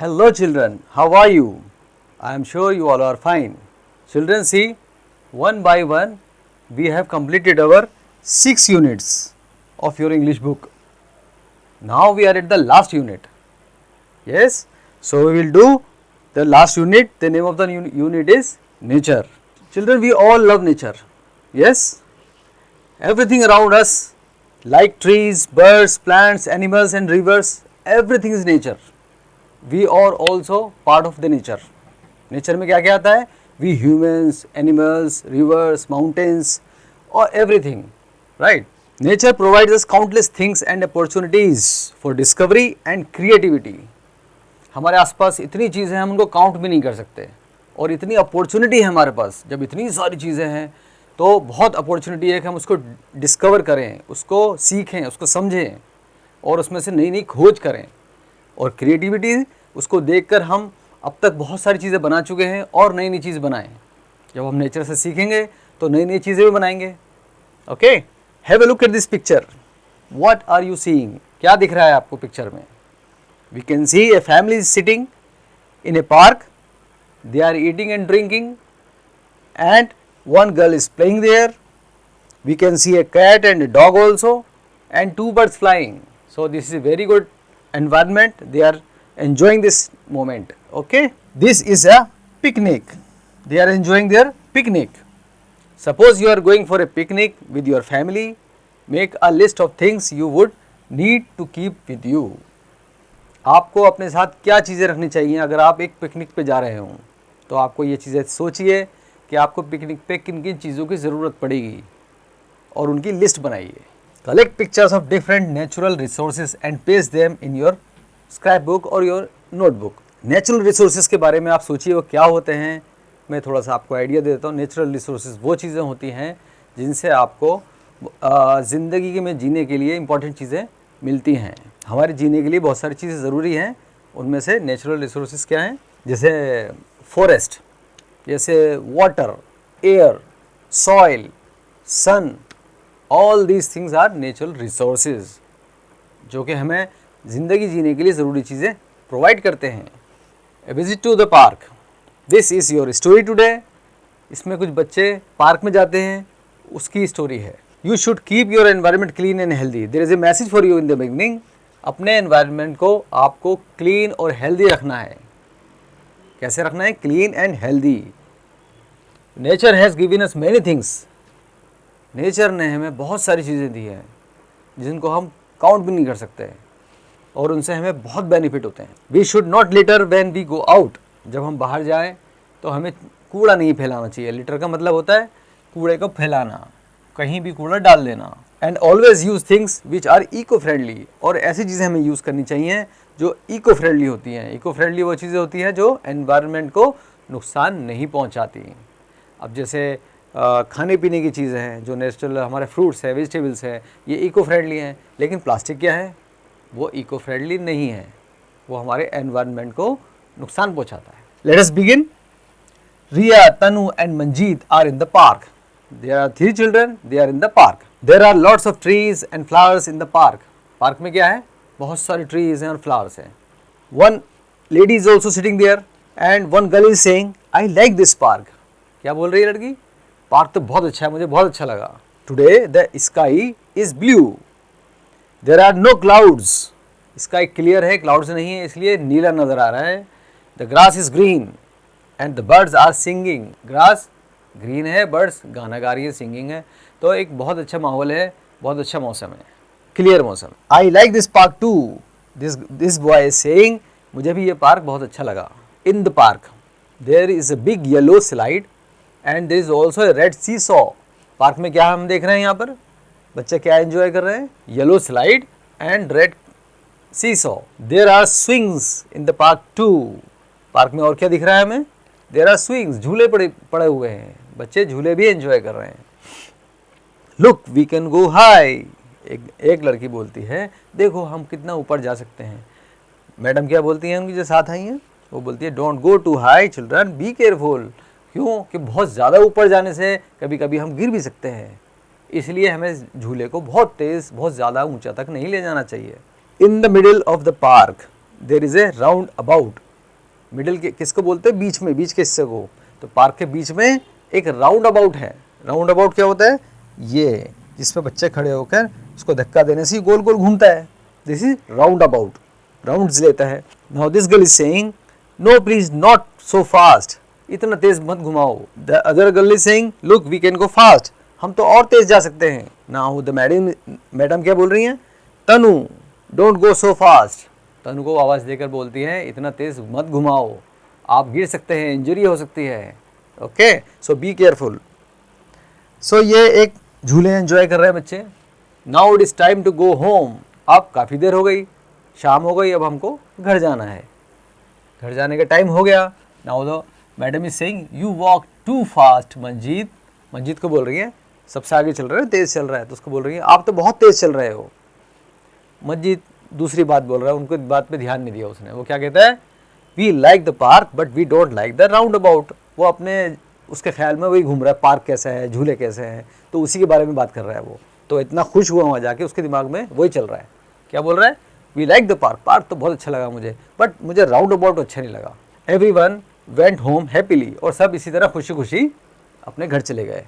Hello children, how are you? I am sure you all are fine. Children, see, one by one we have completed our 6 units of your English book. Now we are at the last unit. Yes, so we will do the last unit. The name of the unit is nature. Children, we all love nature. Yes, everything around us like trees, birds, plants, animals and rivers, everything is nature. We are also part of the nature. Nature में क्या क्या आता है? We humans, animals, rivers, mountains or everything, right? Nature provides us countless things and opportunities for discovery and creativity. हमारे आसपास इतनी चीज़ें हैं हम उनको काउंट भी नहीं कर सकते और इतनी अपॉर्चुनिटी है हमारे पास. जब इतनी सारी चीज़ें हैं तो बहुत अपॉर्चुनिटी है कि हम उसको डिस्कवर करें, उसको सीखें, उसको समझें और उसमें से नई नई खोज करें. और क्रिएटिविटी उसको देखकर हम अब तक बहुत सारी चीज़ें बना चुके हैं और नई नई चीज़ बनाएं. जब हम नेचर से सीखेंगे तो नई नई चीज़ें भी बनाएंगे. Okay, have a look at this picture. What are you seeing? क्या दिख रहा है आपको पिक्चर में? We can see a family is sitting in a park. They are eating and drinking and one girl is playing there. We can see a cat and a dog also and 2 birds flying. So this is a very good environment. They are enjoying this moment. Okay, this is a picnic. They are enjoying their picnic. Suppose you are going for a picnic with your family. Make a list of things you would need to keep with you. आपको अपने साथ क्या चीज़ें रखनी चाहिए अगर आप एक पिकनिक पे जा रहे हो. तो आपको ये चीज़ें सोचिए कि आपको पिकनिक पे किन किन चीज़ों की ज़रूरत पड़ेगी और उनकी लिस्ट बनाइए. Collect pictures of different natural resources and paste them in your scrap book और योर नोटबुक. नेचुरल रिसोर्सेज के बारे में आप सोचिए वो क्या होते हैं. मैं थोड़ा सा आपको आइडिया देता हूँ. नेचुरल रिसोर्सेज वो चीज़ें होती हैं जिनसे आपको ज़िंदगी में जीने के लिए इम्पॉर्टेंट चीज़ें मिलती हैं. हमारे जीने के लिए बहुत सारी चीज़ें ज़रूरी हैं. उनमें से नेचुरल रिसोर्सेज क्या हैं? जैसे फॉरेस्ट, जैसे water, air, soil, sun, all these things are natural resources जो कि हमें ज़िंदगी जीने के लिए ज़रूरी चीज़ें प्रोवाइड करते हैं. A visit to the park. This is your story today. इसमें कुछ बच्चे पार्क में जाते हैं, उसकी स्टोरी है. You should keep your environment clean and healthy. There is a message for you in the beginning. अपने एनवायरनमेंट को आपको क्लीन और हेल्दी रखना है. कैसे रखना है? Clean and healthy. Nature has given us many things. Nature ने हमें बहुत सारी चीज़ें दी हैं जिनको हम काउंट भी नहीं कर सकते और उनसे हमें बहुत बेनिफिट होते हैं. We should not litter when we go out. जब हम बाहर जाएं तो हमें कूड़ा नहीं फैलाना चाहिए. लिटर का मतलब होता है कूड़े को फैलाना, कहीं भी कूड़ा डाल देना. And always use things which are eco-friendly. और ऐसी चीज़ें हमें यूज़ करनी चाहिए जो इको फ्रेंडली होती हैं. इको फ्रेंडली वो चीज़ें होती हैं जो एनवायरनमेंट को नुकसान नहीं पहुँचाती. अब जैसे खाने पीने की चीज़ें हैं जो नेचुरल हमारे फ्रूट्स है, वेजिटेबल्स हैं, ये इको फ्रेंडली हैं. लेकिन प्लास्टिक क्या है? वो इको फ्रेंडली नहीं है. वो हमारे एनवायरनमेंट को नुकसान पहुंचाता है. Let us begin. Riya, Tanu and Manjeet are in the park. There are 3 children. They are in the park. There are lots of trees and flowers in the park. Park में क्या है? बहुत सारे ट्रीज हैं और फ्लावर्स हैं. One lady is also sitting there and one girl is saying I like this park. क्या बोल रही है लड़की? पार्क तो बहुत अच्छा है, मुझे बहुत अच्छा लगा. Today the sky is blue. There are no clouds. Sky clear है, क्लाउड्स नहीं है, इसलिए नीला नज़र आ रहा है. The grass is green and the birds are singing. Grass green है, बर्ड्स गाना गा रही है, सिंगिंग है. तो एक बहुत अच्छा माहौल है, बहुत अच्छा मौसम है, क्लियर मौसम. I like this park too. This boy is saying मुझे भी ये पार्क बहुत अच्छा लगा. In the park there is a big yellow slide and there is also a red seesaw. Park में क्या हम देख रहे हैं यहाँ पर? बच्चे क्या एंजॉय कर रहे हैं? Yellow slide and red seesaw. There are swings in the park too. Park में और क्या दिख रहा है हमें? There are swings. झूले पड़े हुए हैं. बच्चे झूले भी एंजॉय कर रहे हैं. Look we can go high. एक लड़की बोलती है देखो हम कितना ऊपर जा सकते हैं. मैडम क्या बोलती हैं उनकी जो साथ आई हैं? वो बोलती है don't go too high children, be careful. क्यों? कि बहुत ज़्यादा ऊपर जाने से कभी कभी हम गिर भी सकते हैं. इसलिए हमें झूले को बहुत तेज़, बहुत ज़्यादा ऊंचा तक नहीं ले जाना चाहिए. In the middle of the park there is a roundabout. Middle के किसको बोलते हैं, बीच में, बीच के हिस्से को। तो पार्क के बीच में एक राउंड अबाउट है। राउंड अबाउट क्या होता है, ये जिसपे बच्चे खड़े होकर उसको धक्का देने से गोल गोल घूमता है, this is roundabout, rounds लेता है। Now this girl is saying no please not so fast, इतना तेज मत घुमाओ। The other girl is saying look we can go fast, हम तो और तेज जा सकते हैं। नाउ द मैडम क्या बोल रही हैं, तनु डोंट गो सो फास्ट, तनु को आवाज़ देकर बोलती हैं इतना तेज मत घुमाओ, आप गिर सकते हैं, इंजरी हो सकती है। Okay, so be careful. So ये एक झूले एंजॉय कर रहे हैं बच्चे। Now it is time to go home, अब काफ़ी देर हो गई, शाम हो गई, अब हमको घर जाना है, घर जाने का टाइम हो गया। Now the madam is saying you walk too fast Manjeet, Manjeet को बोल रही है, सबसे आगे चल रहे हो, तेज़ चल रहा है, तो उसको बोल रही है आप तो बहुत तेज़ चल रहे हो। मंजीत दूसरी बात बोल रहा है, उनको बात पे ध्यान नहीं दिया उसने। वो क्या कहता है, we like the park but we don't like the roundabout. वो अपने उसके ख्याल में वही घूम रहा है, पार्क कैसा है, झूले कैसे हैं, तो उसी के बारे में बात कर रहा है वो। तो इतना खुश हुआ वहाँ जाके, उसके दिमाग में वही चल रहा है। क्या बोल रहा है, we like the park, park तो बहुत अच्छा लगा मुझे, बट मुझे राउंड अबाउट अच्छा नहीं लगा। एवरीवन वेंट होम हैप्पीली, और सब इसी तरह खुशी खुशी अपने घर चले गए।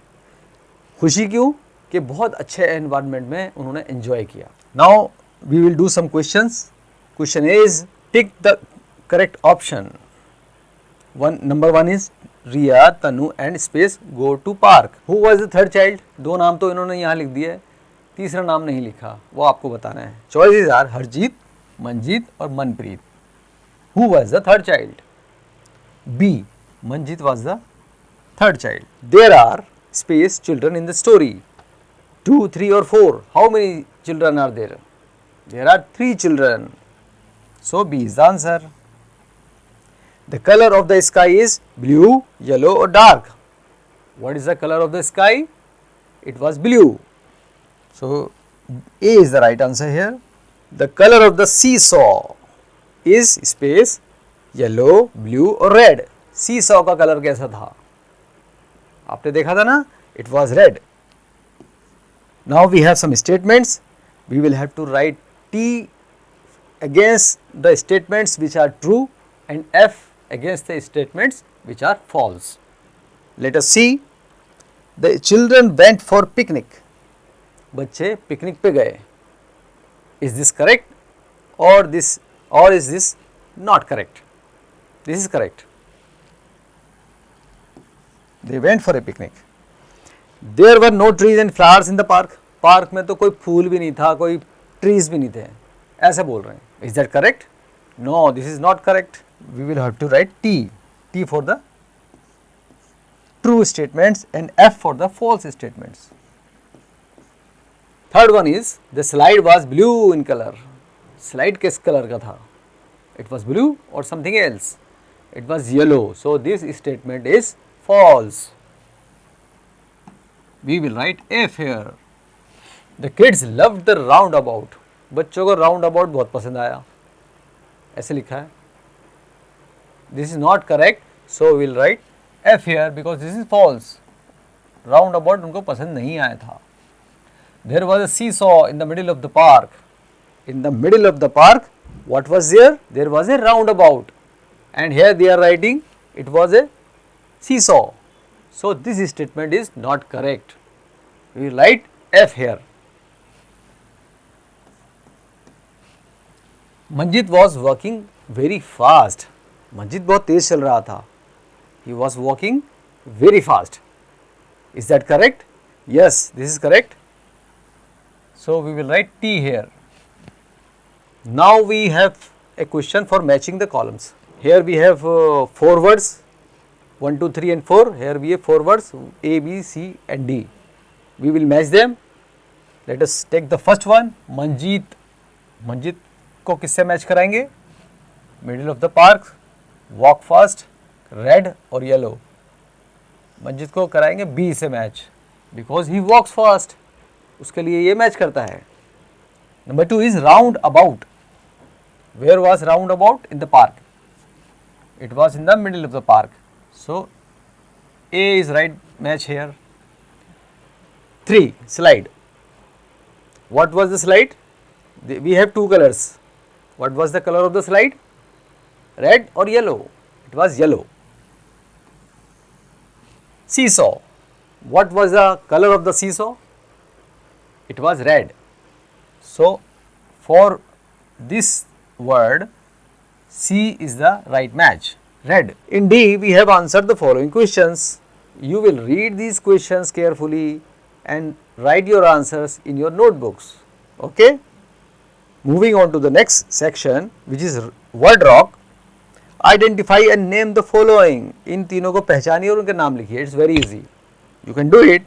खुशी क्यों, कि बहुत अच्छे एनवायरनमेंट में उन्होंने एंजॉय किया। Now we will do some questions. Question is tick the correct option. Number one is Riya, Tanu and space go to park. Who was the third child, दो नाम तो इन्होंने यहाँ लिख दिए, तीसरा नाम नहीं लिखा, वो आपको बताना है। चॉइसेस आर हरजीत, मंजीत और Manpreet. Who was the third child, B Manjeet was the third child. There are space children in the story, 2, 3 or 4, how many children are there? There are 3 children, so B is the answer. The color of the sky is blue, yellow or dark. What is the color of the sky? It was blue, so A is the right answer here. The color of the seesaw is space yellow, blue or red. seesaw का colour कैसा था, आपने देखा था ना, it was red. Now we have some statements, we will have to write T against the statements which are true and F against the statements which are false. Let us see. The children went for picnic. बच्चे picnic पे गए। Is this correct or is this not correct? This is correct. They went for a picnic. There were no trees and flowers in the park. Park में तो कोई फूल भी नहीं था, कोई ट्रीज भी नहीं थे, ऐसे बोल रहे हैं। Is that correct? No, this is not correct. We will have to write T. T for the true statements and F for the false statements. Third one is the slide was blue in color. Slide किस colour का था? It was blue or something else? It was yellow. So this statement is false. We will write F here. The kids loved the roundabout. बच्चों को roundabout बहुत पसंद आया, ऐसे लिखा है। This is not correct, so we will write F here because this is false. Roundabout उनको पसंद नहीं आया था। There was a seesaw in the middle of the park. In the middle of the park, what was there? There was a roundabout, and here they are writing it was a seesaw. So this statement is not correct. We will write F here. Manjit was walking very fast. Manjit बहुत तेज चल रहा था. He was walking very fast. Is that correct? Yes, this is correct. So we will write T here. Now we have a question for matching the columns. Here we have 4 words, 1, 2, 3 and 4. Here we have 4 words A, B, C and D. We will match them. Let us take the first one. Manjit. Manjit को किससे match कराएंगे? Middle of the park, walk fast, red और yellow. Manjit को कराएंगे B से match because he walks fast, उसके लिए ये मैच करता है। Number 2 is roundabout. Where was roundabout? In the park. It was in the middle of the park, so A is right match here. 3 slide. What was the slide? We have 2 colors. What was the color of the slide? Red or yellow? It was yellow. Seesaw. What was the color of the seesaw? It was red. So, for this word, C is the right match, red. In D, we have answered the following questions. You will read these questions carefully and write your answers in your notebooks. Okay? Moving on to the next section, which is word rock. Identify and name the following. इन तीनों को पहचानिए और उनके नाम लिखिए. It's very easy. You can do it.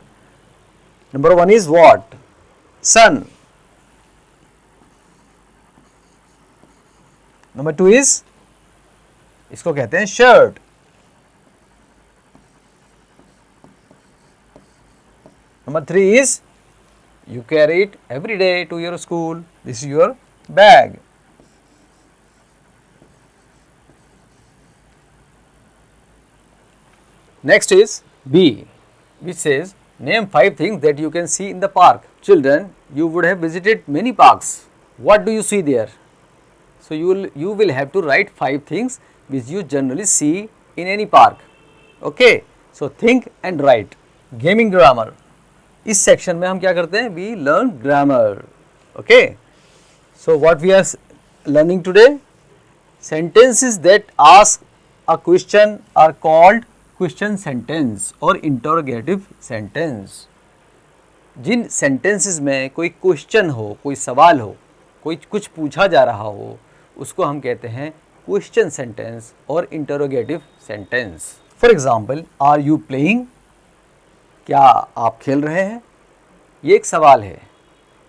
Number one is what? Sun. Number two is, इसको कहते हैं shirt. Number three is, you carry it every day to your school. This is your bag. Next is B, which says, name 5 things that you can see in the park. Children, you would have visited many parks. What do you see there? So, you will have to write 5 things which you generally see in any park. Okay. So, think and write. Gaming grammar. इस section में हम क्या करते हैं? We learn grammar. Okay. So, what we are learning today? Sentences that ask a question are called question sentence और interrogative sentence. जिन sentences में कोई question हो, कोई सवाल हो, कोई कुछ पूछा जा रहा हो, उसको हम कहते हैं question sentence और interrogative sentence. For example, are you playing? क्या आप खेल रहे हैं? ये एक सवाल है,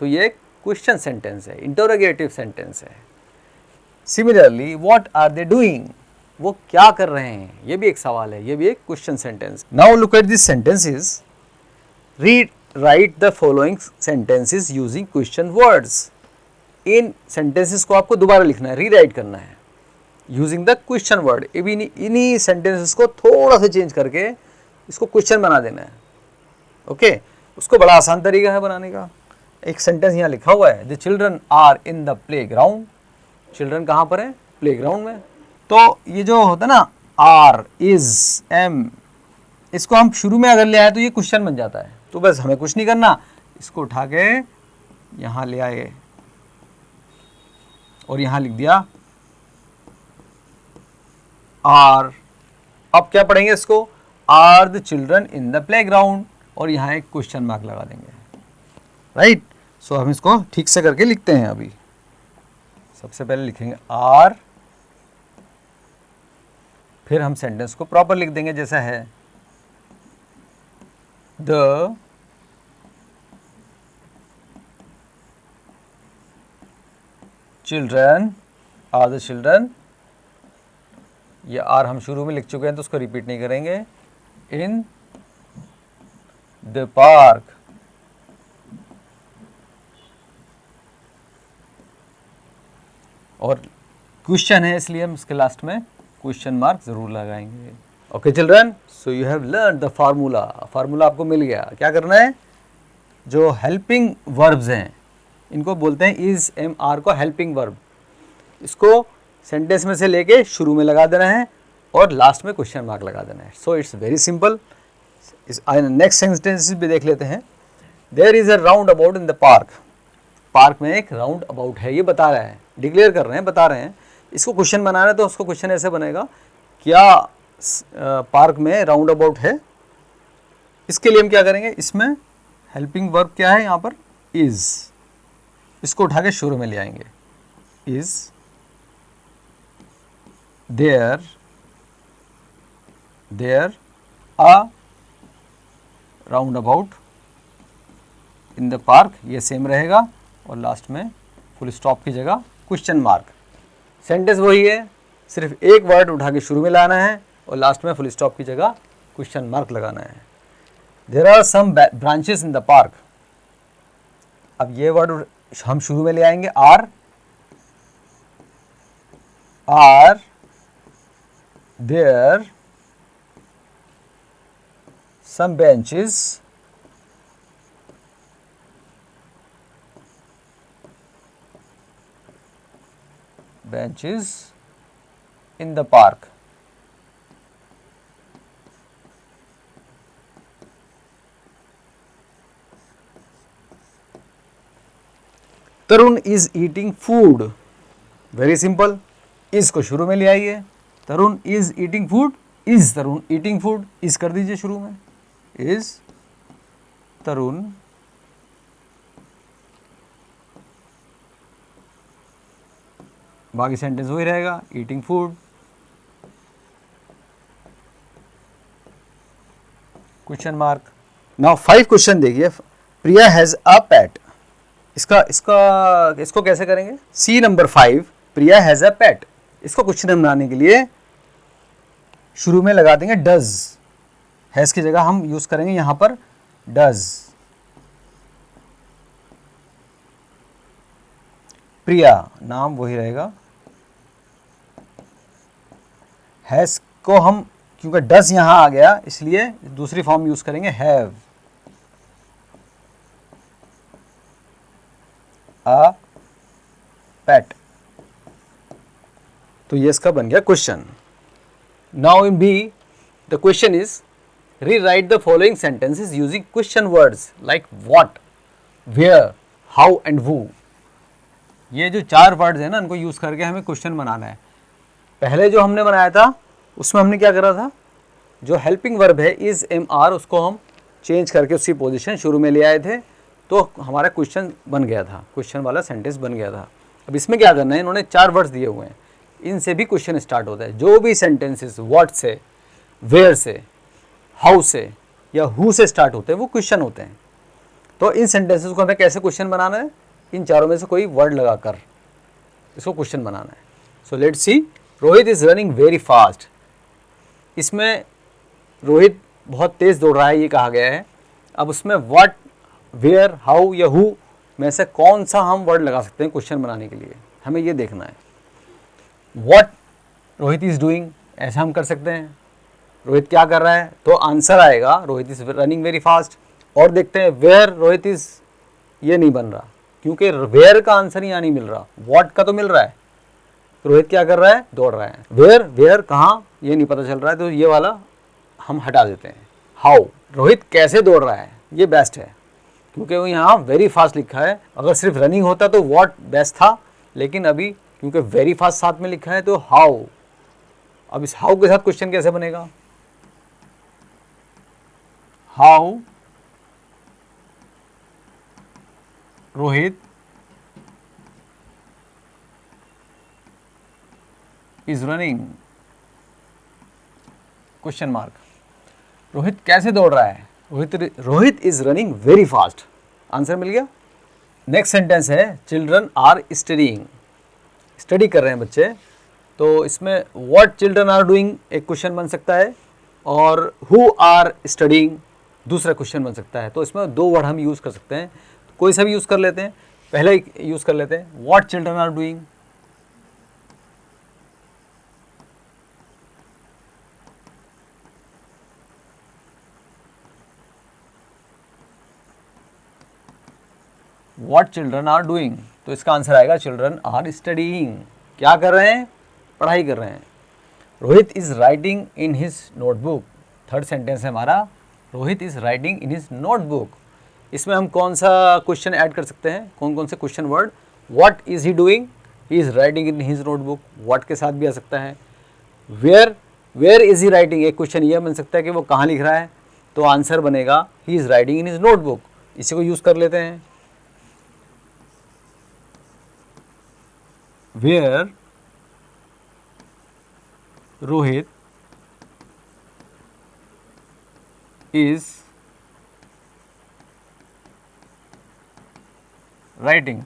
तो ये एक क्वेश्चन सेंटेंस है, इंटरोगेटिव सेंटेंस है. Similarly, what are they doing? वो क्या कर रहे हैं? ये भी एक सवाल है, ये भी एक question sentence. Now look at this sentences. Read write the following sentences using question words. In sentences को आपको दोबारा लिखना है, रीराइट करना है यूजिंग द क्वेश्चन वर्ड. इन्हीं सेंटेंसेस को थोड़ा सा चेंज करके इसको क्वेश्चन बना देना है. ओके. उसको बड़ा आसान तरीका है बनाने का. एक सेंटेंस यहाँ लिखा हुआ है, the children are in the playground. Children कहाँ पर है? प्ले ग्राउंड में. तो ये जो होता है ना, आर, इज, एम, इसको हम शुरू में अगर ले आए तो ये क्वेश्चन बन जाता है. तो बस हमें कुछ नहीं करना, इसको उठा के यहाँ ले आए और यहाँ लिख दिया आर. अब क्या पढ़ेंगे इसको? Are the children in the playground और यहाँ एक क्वेश्चन मार्क लगा देंगे. राइट. सो हम इसको ठीक से करके लिखते हैं. अभी सबसे पहले लिखेंगे आर, फिर हम सेंटेंस को प्रॉपर लिख देंगे जैसा है. The children are the children. ये आर हम शुरू में लिख चुके हैं तो उसको रिपीट नहीं करेंगे. इन द पार्क. और क्वेश्चन है इसलिए हम इसके लास्ट में क्वेश्चन मार्क जरूर लगाएंगे. Okay children, so you have learn the formula. Formula आपको मिल गया. क्या करना है? जो हेल्पिंग वर्ब्स हैं इनको बोलते हैं इज, एम, आर को हेल्पिंग वर्ब. इसको सेंटेंस में से लेके शुरू में लगा देना है और लास्ट में क्वेश्चन मार्क लगा देना है. So it's very simple. Next sentence भी देख लेते हैं. There is a roundabout in the park. Park में एक राउंड अबाउट है, ये बता रहा है, डिक्लेयर कर रहे हैं, बता रहे हैं. इसको क्वेश्चन बनाना है तो उसको क्वेश्चन ऐसे बनेगा, क्या पार्क में राउंड अबाउट है? इसके लिए हम क्या करेंगे? इसमें हेल्पिंग वर्ब क्या है? यहाँ पर इज. इसको उठा के शुरू में ले आएंगे. Is there a roundabout in the park. ये सेम रहेगा और लास्ट में फुल स्टॉप की जगह क्वेश्चन मार्क. सेंटेंस वही है, सिर्फ एक वर्ड उठा के शुरू में लाना है और लास्ट में फुल स्टॉप की जगह क्वेश्चन मार्क लगाना है. There are some branches in the park. अब ये वर्ड हम शुरू में ले आएंगे. Are there some benches in the park. Tarun is eating food, very simple, is को शुरू में ले आइए, Tarun is eating food, is Tarun eating food, is कर दीजिए शुरू में, इज तरुण बाकी सेंटेंस वही रहेगा, eating food. Question mark. Now 5 question देखिए, प्रिया हैज अ पेट, इसको कैसे करेंगे? सी नंबर 5, प्रिया हैज अ पेट, इसको क्वेश्चन बनाने के लिए शुरू में लगा देंगे डज, हैज की जगह हम यूज करेंगे यहां पर डज। प्रिया नाम वही रहेगा, हैज को हम क्योंकि डज यहां आ गया इसलिए दूसरी फॉर्म यूज करेंगे हैव, अ पेट। तो ये इसका बन गया question. Now in B the question is rewrite the following sentences using question words like what, where, how and who. ये जो 4 वर्ड्स हैं ना, इनको यूज करके हमें क्वेश्चन बनाना है। पहले जो हमने बनाया था उसमें हमने क्या करा था, जो हेल्पिंग वर्ब है इज एम आर, उसको हम चेंज करके उसकी पोजीशन शुरू में ले आए थे, तो हमारा क्वेश्चन बन गया था, क्वेश्चन वाला सेंटेंस बन गया था। अब इसमें क्या करना है, इन्होंने 4 वर्ड्स दिए हुए हैं, इनसे भी क्वेश्चन स्टार्ट होता है। जो भी सेंटेंसेस व्हाट से, वेयर से, हाउ से या हु से स्टार्ट होते हैं वो क्वेश्चन होते हैं। तो इन सेंटेंसेस को हमें कैसे क्वेश्चन बनाना है, इन चारों में से कोई वर्ड लगाकर इसको क्वेश्चन बनाना है। So let's see, Rohit is running very fast, इसमें रोहित बहुत तेज दौड़ रहा है ये कहा गया है। अब उसमें व्हाट, वेयर, हाउ या हु में से कौन सा हम वर्ड लगा सकते हैं क्वेश्चन बनाने के लिए, हमें ये देखना है। व्हाट रोहित इज डूइंग, ऐसा हम कर सकते हैं, रोहित क्या कर रहा है, तो आंसर आएगा Rohit is running very fast. और देखते हैं वेयर रोहित इज, ये नहीं बन रहा क्योंकि वेयर का आंसर यहाँ नहीं मिल रहा, व्हाट का तो मिल रहा है। रोहित क्या कर रहा है, दौड़ रहा है। वेयर कहाँ, ये नहीं पता चल रहा है, तो ये वाला हम हटा देते हैं। हाउ, रोहित कैसे दौड़ रहा है, ये बेस्ट है क्योंकि वो यहाँ वेरी फास्ट लिखा है। अगर सिर्फ रनिंग होता तो व्हाट बेस्ट था, लेकिन अभी क्योंकि वेरी फास्ट साथ में लिखा है तो हाउ। अब इस हाउ के साथ क्वेश्चन कैसे बनेगा, how Rohit is running, question mark. Rohit कैसे दौड़ रहा है, Rohit is running very fast, answer मिल गया। नेक्स्ट सेंटेंस है चिल्ड्रन आर स्टडीइंग, स्टडी कर रहे हैं बच्चे, तो इसमें व्हाट चिल्ड्रन आर डूइंग एक क्वेश्चन बन सकता है और हु आर स्टडीइंग दूसरा क्वेश्चन बन सकता है। तो इसमें 2 वर्ड हम यूज़ कर सकते हैं, कोई सा भी यूज़ कर लेते हैं। पहले यूज़ कर लेते हैं what children are doing, what children are doing, तो इसका आंसर आएगा चिल्ड्रन आर स्टडीइंग, क्या कर रहे हैं, पढ़ाई कर रहे हैं। Rohit is writing in his notebook, third sentence है हमारा, Rohit is writing in his notebook. इसमें हम कौन सा क्वेश्चन ऐड कर सकते हैं, कौन कौन से question word, what is he doing, he is writing in his notebook, what के साथ भी आ सकता है। वेयर इज ही राइटिंग, एक क्वेश्चन ये बन सकता है कि वो कहाँ लिख रहा है, तो आंसर बनेगा he is writing in his notebook, इसी को यूज़ कर लेते हैं। Where Rohit is writing,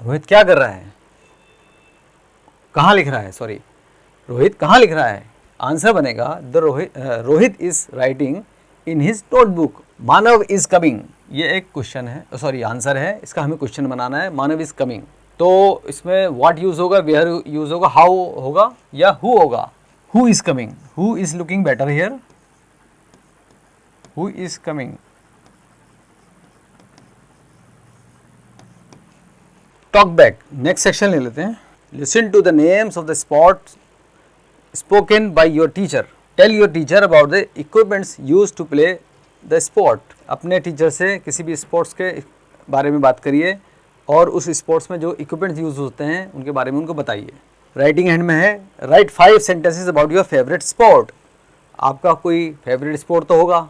Rohit क्या कर रहा है, कहाँ लिख रहा है, सॉरी रोहित कहाँ लिख रहा है, आंसर बनेगा the Rohit is writing in his notebook. Manav is coming, ये एक क्वेश्चन है, सॉरी आंसर है, इसका हमें क्वेश्चन बनाना है। मानव इज कमिंग, तो इसमें व्हाट यूज़ होगा, वेयर यूज़ होगा, हाउ होगा या हु होगा। Who is coming, who is looking better here, who is coming. Talk back, next section ले लेते हैं। Listen to the names of the sports spoken by your teacher, tell your teacher about the equipments use to play the sport. अपने teacher से किसी भी sports के बारे में बात करिए और उस स्पोर्ट्स में जो इक्विपमेंट्स यूज़ होते हैं उनके बारे में उनको बताइए। राइटिंग हैंड में है, right 5 sentences about your favourite sport. आपका कोई फेवरेट स्पोर्ट तो होगा,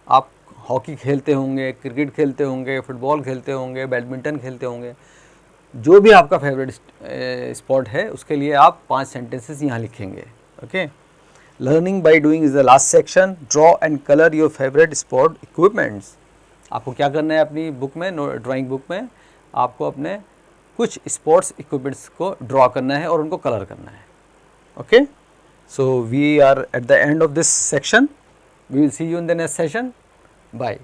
आप हॉकी खेलते होंगे, क्रिकेट खेलते होंगे, फुटबॉल खेलते होंगे, बैडमिंटन खेलते होंगे, जो भी आपका फेवरेट स्पोर्ट है उसके लिए आप 5 सेंटेंसेस यहाँ लिखेंगे। Okay, learning by doing is the last section. Draw and colour your favourite sport equipments. आपको क्या करना है अपनी बुक में, ड्राइंग बुक में आपको अपने कुछ स्पोर्ट्स इक्विपमेंट्स को ड्रॉ करना है और उनको कलर करना है। Okay, so we are at the end of this section. We will see you in the next session. Bye.